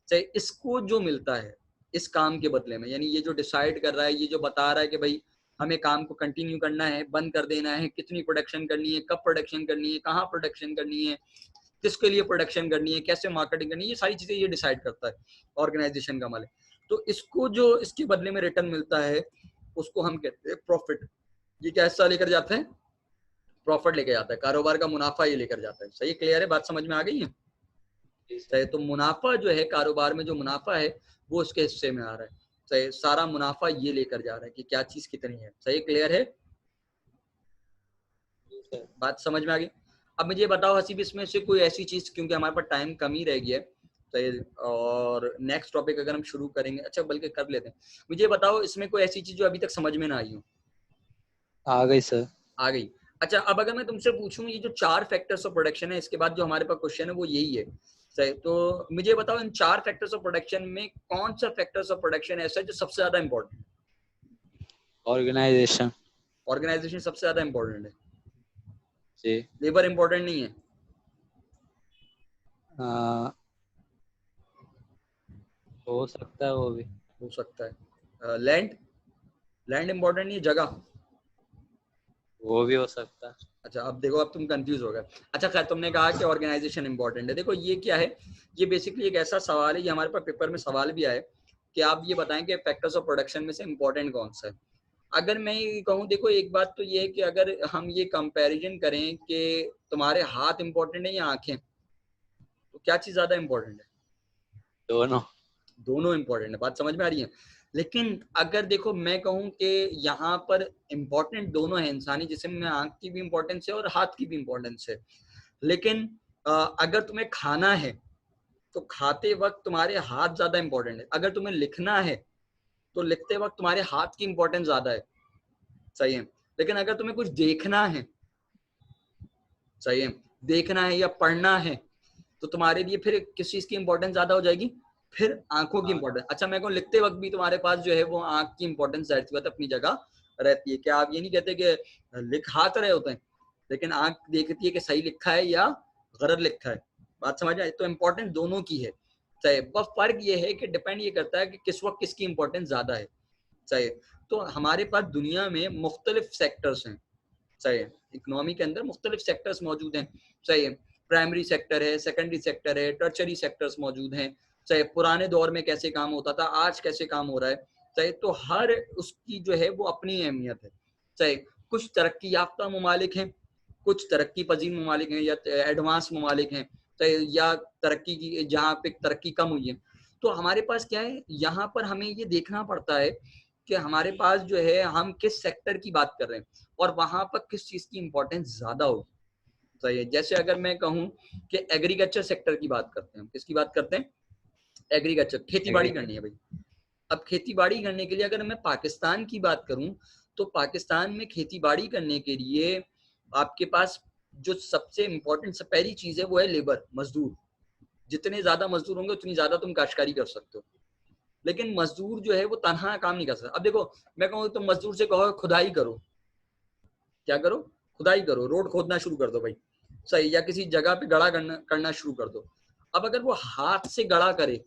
सही। इसको जो मिलता है इस काम के बदले में, यानी ये जो डिसाइड कर रहा है, ये जो बता रहा है कि भाई हमें काम को कंटिन्यू करना है, बंद कर देना है, कितनी प्रोडक्शन करनी है, कब प्रोडक्शन करनी है, कहाँ प्रोडक्शन करनी है, किसके लिए प्रोडक्शन करनी है, कैसे मार्केटिंग करनी है, ये सारी चीजें ये डिसाइड करता है ऑर्गेनाइजेशन का मालिक। तो इसको जो इसके बदले में रिटर्न मिलता है, उसको हम कहते हैं प्रॉफिट। ये क्या हिस्सा लेकर जाते हैं? प्रॉफिट लेकर जाता है, कारोबार का मुनाफा ये लेकर जाता है। सही, क्लियर है? बात समझ में आ गई है? सही। तो मुनाफा जो है, कारोबार में जो मुनाफा है वो उसके हिस्से में आ रहा है, सही। सारा मुनाफा ये लेकर जा रहा है कि क्या चीज कितनी है। सही, क्लियर है? बात समझ में आ गई? अब मुझे बताओ हसीब, इसमें से कोई ऐसी चीज, क्योंकि हमारे पास टाइम कम ही रह गया है, तो और नेक्स्ट टॉपिक अगर हम शुरू करेंगे, अच्छा बल्कि कर लेते हैं, मुझे बताओ इसमें कोई ऐसी चीज जो अभी तक समझ में ना आई हो। आ गई सर। आ गई। अच्छा, अब अगर मैं तुमसे पूछूं ये जो 4 फैक्टर्स ऑफ प्रोडक्शन है, इसके बाद जो हमारे पास क्वेश्चन है वो यही है, सही? तो मुझे बताओ इन 4 फैक्टर्स ऑफ प्रोडक्शन में कौन सा फैक्टर्स ऑफ प्रोडक्शन ऐसा है जो सबसे ज्यादा इंपॉर्टेंट है? ऑर्गेनाइजेशन। ऑर्गेनाइजेशन सबसे ज्यादा इंपॉर्टेंट है, जी। लेबर इंपॉर्टेंट नहीं है? आ, हो सकता है वो भी। हो सकता है। लैंड, लैंड इंपॉर्टेंट नहीं है, जगह? वो भी हो सकता है। अच्छा, अब देखो, अब तुम कंफ्यूज हो गए। अच्छा खैर, तुमने कहा कि ऑर्गेनाइजेशन इंपॉर्टेंट है। देखो ये क्या है, ये बेसिकली एक ऐसा सवाल है, ये हमारे पास पेपर में सवाल भी आए कि आप ये बताएं कि फैक्टर्स ऑफ प्रोडक्शन में से इंपॉर्टेंट कौन सा है। अगर मैं ये कहूँ, देखो एक बात तो ये है कि अगर हम ये कंपैरिजन करें कि तुम्हारे हाथ इंपॉर्टेंट है या आंखें, तो क्या चीज ज्यादा इंपॉर्टेंट है? दोनों। दोनों इंपॉर्टेंट है, बात समझ में आ रही है? लेकिन अगर देखो मैं कहूँ कि यहाँ पर इंपॉर्टेंट दोनों है, इंसानी जिस्म में आंख की भी इंपॉर्टेंस है और हाथ की भी इंपॉर्टेंस है। लेकिन अगर तुम्हें खाना है तो खाते वक्त तुम्हारे हाथ ज्यादा इंपॉर्टेंट है। अगर तुम्हें लिखना है तो लिखते वक्त तुम्हारे हाथ की इंपॉर्टेंस ज्यादा है, सही है? लेकिन अगर तुम्हें कुछ देखना है, सही है, देखना है या पढ़ना है, तो तुम्हारे लिए फिर किस चीज की इंपॉर्टेंस ज्यादा हो जाएगी? फिर आंखों की इंपॉर्टेंस। अच्छा मैं कहूँ लिखते वक्त भी तुम्हारे पास जो है वो आंख की इंपॉर्टेंस जाहिर सी बात है अपनी जगह रहती है। क्या आप ये नहीं कहते कि लिख हाथ रहे होते हैं लेकिन आंख देखती है कि सही लिखा है या गलत लिखा है? बात समझ आए? तो इम्पोर्टेंस दोनों की है, चाहे बस फर्क ये है कि डिपेंड ये करता है कि किस वक्त किसकी इंपॉर्टेंस ज्यादा है, चाहे। तो हमारे पास दुनिया में मुख्तलिफ सेक्टर्स हैं, सही है, इकोनॉमी के अंदर मुख्तलिफ सेक्टर्स मौजूद हैं, सही है। प्राइमरी सेक्टर है, सेकेंडरी सेक्टर है, टर्चरी सेक्टर्स मौजूद हैं, चाहे पुराने दौर में कैसे काम होता था, आज कैसे काम हो रहा है, चाहे। तो हर उसकी जो है वो अपनी अहमियत है, चाहे। कुछ तरक्की याफ्ता ममालिक हैं, कुछ तरक्की पजीर ममालिक हैं या एडवांस ममालिक हैं, चाहे, या तरक्की की जहाँ पे तरक्की कम हुई है। तो हमारे पास क्या है, यहाँ पर हमें ये देखना पड़ता है कि हमारे पास जो है हम किस सेक्टर की बात कर रहे हैं और वहां पर किस चीज की इंपॉर्टेंस ज्यादा होगी, सही है। जैसे अगर मैं कहूँ कि एग्रीकल्चर सेक्टर की बात करते हैं, किसकी बात करते हैं? एग्रीकल्चर, खेती बाड़ी करनी है भाई। अब खेती बाड़ी करने के लिए अगर मैं पाकिस्तान की बात करूं, तो पाकिस्तान में खेती बाड़ी करने के लिए आपके पास जो सबसे इंपॉर्टेंट पहली चीज है वो है लेबर, मजदूर। जितने ज्यादा मजदूर होंगे उतनी ज्यादा तुम काश्तकारी कर सकते हो। लेकिन मजदूर जो है वो तनहा काम नहीं कर सकता। अब देखो मैं कहूँ तुम मजदूर से कहो खुदाई करो, क्या करो? खुदाई करो, रोड खोदना शुरू कर दो भाई, सही, या किसी जगह पे गड़ा करना शुरू कर दो। अब अगर वो हाथ से गड़ा करे,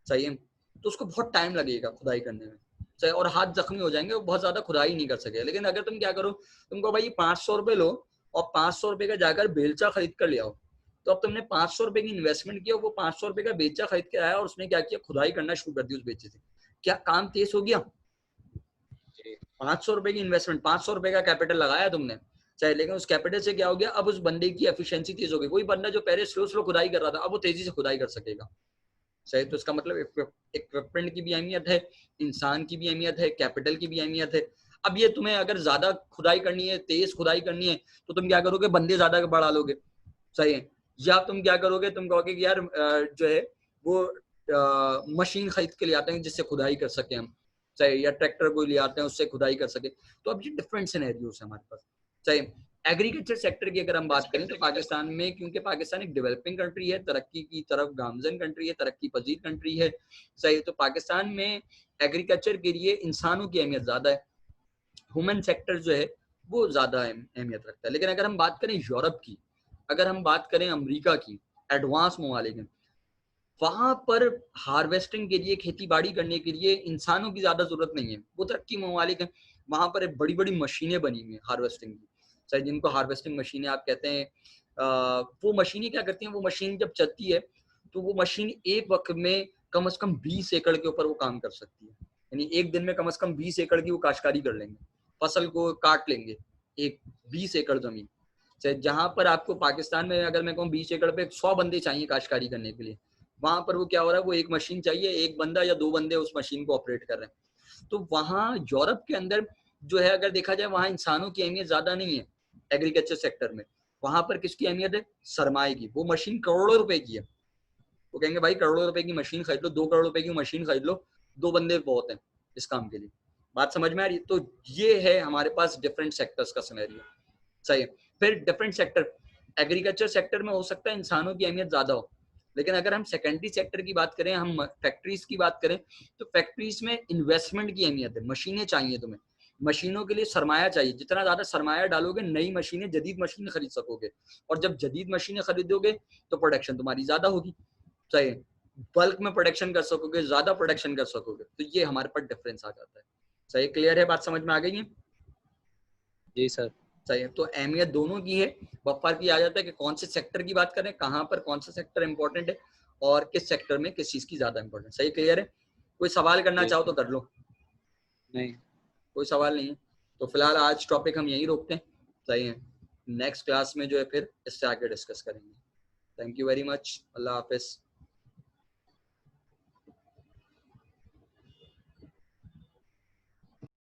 सही है, तो उसको बहुत टाइम लगेगा खुदाई करने में, सही, और हाथ जख्मी हो जाएंगे, वो बहुत ज्यादा खुदाई नहीं कर सके। लेकिन अगर तुम क्या करो, तुमको भाई 500 रुपए लो और 500 रुपए का जाकर बेलचा खरीद कर ले आओ, तो अब तुमने 500 रुपए की इन्वेस्टमेंट किया, वो 500 रुपए का बेलचा खरीद के आया और उसने क्या किया, खुदाई करना शुरू कर दी उस बेलचे से। क्या काम तेज हो गया? 500 रुपए की इन्वेस्टमेंट, 500 रुपए का कैपिटल लगाया तुमने, चाहे, लेकिन उस कैपिटल से क्या हो गया, अब उस बंदे की एफिशिएंसी तेज हो गई। वही बंदा जो पहले स्लो स्लो खुदाई कर रहा था, अब वो तेजी से खुदाई कर सकेगा, सही। तो इसका मतलब इक्विपमेंट की भी अहमियत है, इंसान की भी अहमियत है, कैपिटल की भी अहमियत है। अब ये तुम्हें अगर ज्यादा खुदाई करनी है, तेज खुदाई करनी है, तो तुम क्या करोगे, बंदे ज्यादा बढ़ा लोगे, सही है। या तुम क्या करोगे, तुम कहोगे कि यार जो है वो मशीन खरीद के ले आते हैं जिससे खुदाई कर सके हम, सही, या ट्रैक्टर कोई ले आते हैं उससे खुदाई कर सके। तो अब ये डिफरेंट सिनेरियोस है हमारे पास, सही। एग्रीकल्चर सेक्टर की अगर हम बात करें तो पाकिस्तान में, क्योंकि पाकिस्तान एक डेवलपिंग कंट्री है, तरक्की की तरफ गामजन कंट्री है, तरक्की पजीर कंट्री है, सही। तो पाकिस्तान में एग्रीकल्चर के लिए इंसानों की अहमियत ज्यादा है, ह्यूमन सेक्टर जो है वो ज्यादा अहमियत रखता है। लेकिन अगर हम बात करें यूरोप की, अगर हम बात करें अमेरिका की, एडवांस ममालिक हैं, वहां पर हार्वेस्टिंग के लिए, खेती बाड़ी करने के लिए इंसानों की ज्यादा जरूरत नहीं है, वो तरक्की ममालिक है। वहां पर बड़ी बड़ी मशीनें बनी हुई है हार्वेस्टिंग की, चाहे जिनको हार्वेस्टिंग मशीनें आप कहते हैं। वो मशीनें क्या करती हैं, वो मशीन जब चलती है तो वो मशीन एक वक्त में कम से कम 20 एकड़ के ऊपर वो काम कर सकती है। यानी एक दिन में कम से कम 20 एकड़ की वो काश्तकारी कर लेंगे, फसल को काट लेंगे, एक 20 एकड़ जमीन। चाहे जहां पर आपको पाकिस्तान में अगर मैं कहूँ 20 एकड़ पे 100 बंदे चाहिए काश्तकारी करने के लिए, वहां पर वो क्या हो रहा है, वो एक मशीन चाहिए, एक बंदा या 2 बंदे उस मशीन को ऑपरेट कर रहे हैं। तो वहां यूरोप के अंदर जो है अगर देखा जाए, वहां इंसानों की अहमियत ज्यादा नहीं है एग्रीकल्चर सेक्टर में, वहां पर किसकी अहमियत है? सरमाए की। वो मशीन करोड़ों रुपए की है, वो कहेंगे भाई करोड़ों रुपए की मशीन खरीद लो, 2 करोड़ रुपए की मशीन खरीद लो, 2 बंदे बहुत हैं इस काम के लिए। बात समझ में आ रही है? तो ये है हमारे पास डिफरेंट सेक्टर्स का सिनेरियो। सही है। फिर डिफरेंट सेक्टर, एग्रीकल्चर सेक्टर में हो सकता है इंसानों की अहमियत ज्यादा हो, लेकिन अगर हम सेकेंडरी सेक्टर की बात करें, हम फैक्ट्रीज की बात करें, तो फैक्ट्रीज में इन्वेस्टमेंट की अहमियत है। मशीनें चाहिए तुम्हें, मशीनों के लिए सरमाया चाहिए। जितना ज्यादा सरमाया डालोगे, नई मशीनें, जदीद मशीनें खरीद सकोगे, और जब जदीद मशीनें खरीदोगे तो प्रोडक्शन तुम्हारी ज्यादा होगी। सही, बल्क में प्रोडक्शन कर सकोगे, ज्यादा प्रोडक्शन कर सकोगे। तो ये हमारे पास डिफरेंस आ जाता है। सही, क्लियर है? बात समझ में आ गई है? जी सर। सही है। तो अहमियत दोनों की है, फर्क ये आ जाता है कि कौन से सेक्टर की बात करें, कहाँ पर कौन सा सेक्टर इंपॉर्टेंट है, और किस सेक्टर में किस चीज की ज्यादा इंपॉर्टेंट। सही, क्लियर है? कोई सवाल करना चाहो तो कर लो। नहीं, कोई सवाल नहीं है तो फिलहाल आज टॉपिक हम यहीं रोकते हैं। सही है, नेक्स्ट क्लास में जो है फिर इससे आगे डिस्कस करेंगे। Thank you very much. Allah Hafiz.